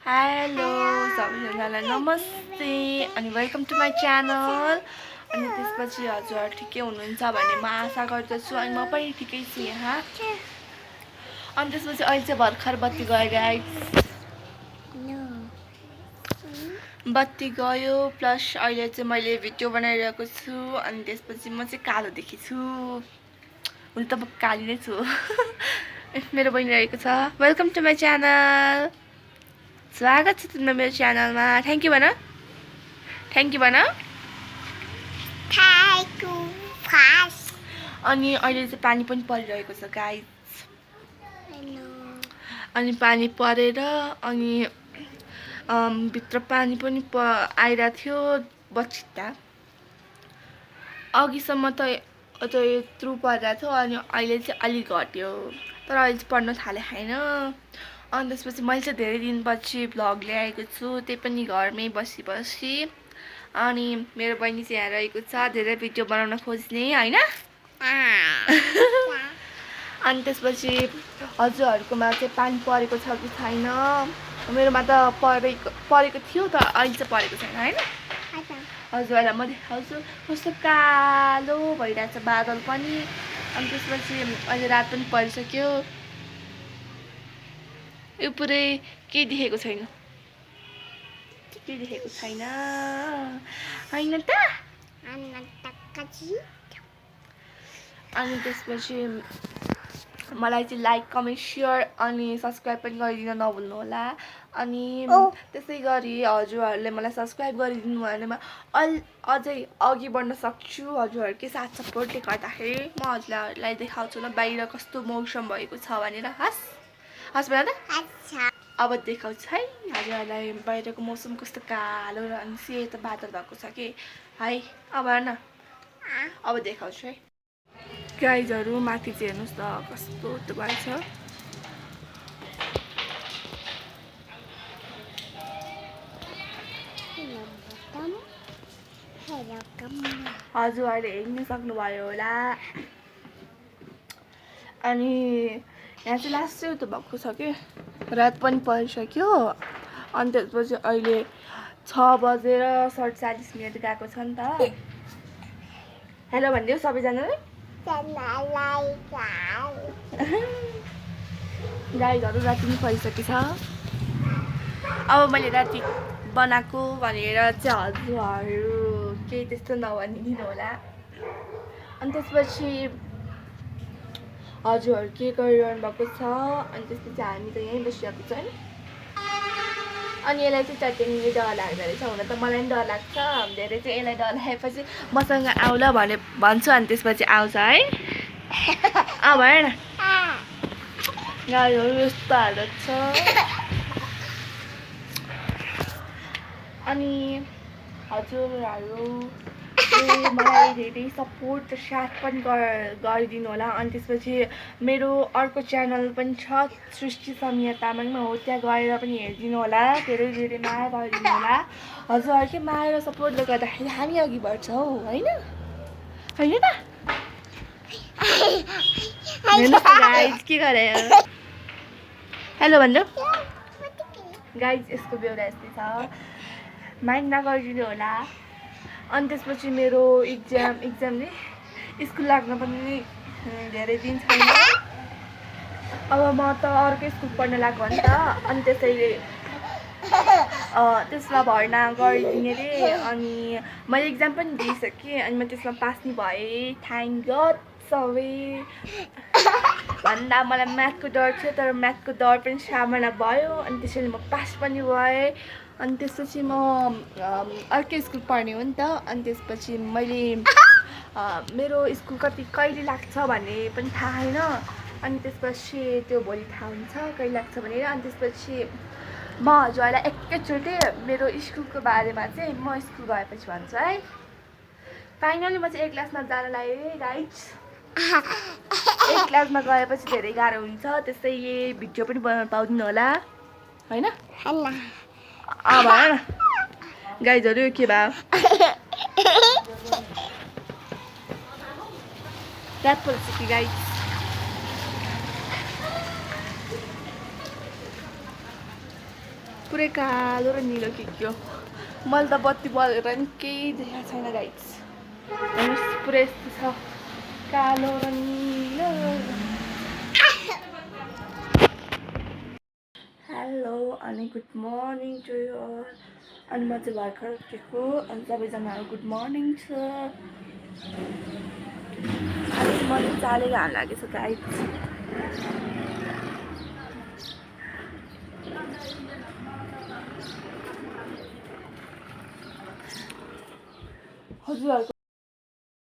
Hello सबैजनालाई नमस्ते अनि वेलकम टु माई च्यानल। अनि त्यसपछि हजुर ठिकै हुनुहुन्छ भन्ने म आशा गर्दछु अनि म पनि ठिकै छु यहाँ। अनि त्यसपछि अहिले चाहिँ भर्खर बत्ती गयो गाइस, बत्ती गयो प्लस अहिले चाहिँ मैले भिडियो बनाइरहेको छु। अनि त्यसपछि म चाहिँ कालो देखेछु, हुन त म काली नै छु। मेरो बहिनी रहेको छ। वेलकम टु माई च्यानल, स्वागत छ तिम्रो मेरो च्यानलमा। थ्याङ्क यू भन, थ्याङ्क यू भन। अनि अहिले चाहिँ पानी पनि परिरहेको छ गाइस। अनि पानी परेर अनि भित्र पानी पनि आइरहेको थियो बचिता। अघिसम्म त यत्रो परिरहेको थियो अनि अहिले चाहिँ अलिक घट्यो, तर अहिले चाहिँ पर्न थाले होइन। अनि त्यसपछि मैले चाहिँ धेरै दिनपछि भ्लग ल्याएको छु, त्यही पनि घरमै बसी बसी। अनि मेरो बहिनी चाहिँ यहाँ रहेको छ, धेरै भिडियो बनाउन खोज्ने होइन। अनि त्यसपछि हजुरहरूकोमा चाहिँ पानी परेको छ कि छैन? मेरोमा त परेको थियो त अहिले चाहिँ परेको छैन होइन। हजुरहरूलाई म देखाउँछु कस्तो कालो भइरहेछ बादल पनि। अनि त्यसपछि अहिले रात पनि परिसक्यो, यो पुरै केही देखेको छैन, केही देखेको छैन होइन त। अनि त्यसपछि मलाई चाहिँ लाइक कमेन्ट सेयर अनि सब्सक्राइब पनि गरिदिन नभुल्नु होला। अनि त्यसै गरी हजुरहरूले मलाई सब्सक्राइब गरिदिनु भयो भने म अझै अघि बढ्न सक्छु। हजुरहरूकै साथ सपोर्टले गर्दाखेरि म हजुरहरूलाई देखाउँछु ल बाहिर कस्तो मौसम भएको छ भनेर। हस् भन त, अब देखाउँछु है हजुरहरूलाई बाहिरको मौसम कस्तो कालो र अनि सेतो बादल भएको छ कि है। अब हेर्न, अब देखाउँछु है गाइजहरू। माथि चाहिँ हेर्नुहोस् त कस्तो त्यो भएछ। हजुरहरूले हेर्न सक्नुभयो होला। अनि यहाँ चाहिँ लास्ट चाहिँ त्यो भएको छ कि रात पनि परिसक्यो। अनि त्यसपछि अहिले 6:47 गएको छ नि त। हेलो भनिदेऊ सबैजनालाई। गाईहरू राति पनि परिसकेको छ। अब मैले राति बनाएको भनेर चाहिँ हजुरहरू केही त्यस्तो नभनिदिनु होला। अनि त्यसपछि हजुरहरू के गरिरहनु भएको छ? अनि त्यसपछि हामी त यहीँ बसिरहेको छ होइन। अनि यसलाई चाहिँ चट्याङले डर लाग्दो रहेछ। हुन त मलाई पनि डर लाग्छ, धेरै चाहिँ यसलाई डर लागेपछि मसँग आऊ ल भने भन्छु। अनि त्यसपछि आउँछ है। अब हेर न गाईहरू यस्तो हालत छ। अनि हजुरहरू मलाई धेरै सपोर्ट र साथ पनि गरिदिनु होला। अनि त्यसपछि मेरो अर्को च्यानल पनि छ सृष्टि समिया तामाङमा, हो त्यहाँ गएर पनि हेरिदिनु होला। धेरै धेरै माया गरिदिनु होला। हजुरहरूकै माया र सपोर्टले गर्दाखेरि हामी अघि बढ्छौँ होइन, होइन त। गाइज के गरे हेलो भन्नु गाइज, यसको बेहोरा यस्तै छ, माइन्ड नगरिदिनु होला। अनि त्यसपछि मेरो इक्जामले स्कुल लाग्न पनि धेरै दिन छैन। अब म त अर्कै स्कुल पढ्न लाग्यो नि त। अनि त्यसैले त्यसमा भर्ना गरिदिने रे। अनि मैले इक्जाम पनि दिइसकेँ अनि म त्यसमा पास नि भएँ, थ्याङ्क गड। सबै भन्दा मलाई म्याथको डर थियो, तर म्याथको डर पनि सामना भयो। अनि त्यसैले म पास पनि भएँ। अनि त्यसपछि म अर्कै स्कुल पढ्ने हो नि त। अनि त्यसपछि मैले मेरो स्कुल कहिले लाग्छ भन्ने पनि थाहा छैन। अनि त्यसपछि त्यो भोलि थाहा हुन्छ कहिले लाग्छ भनेर। अनि त्यसपछि म हजुरहरूलाई एकैचोटि मेरो स्कुलको बारेमा चाहिँ म स्कुल गएपछि भन्छु है। फाइनली म चाहिँ 1 क्लासमा जान लागेँ गाइज। 1 क्लासमा गएपछि धेरै गाह्रो हुन्छ, त्यसैले भिडियो पनि बनाउन पाउँदिनँ होला होइन। अब हेर न गाइजहरू के भयो, रात परिसक्यो गाइज। पुरै कालो र निलो के हो मैले त बत्ती बलेर नि केही देखाएको छैन गाइस हेर्नुहोस् पुरै यस्तो छ कालो र निलो हेलो अनि good morning to you all अनि म चाहिँ भर्खर उठेको अनि सबैजनाहरू गुड मर्निङ छ अनि मजाले घाम लागेको छ गाइस हजुरहरूको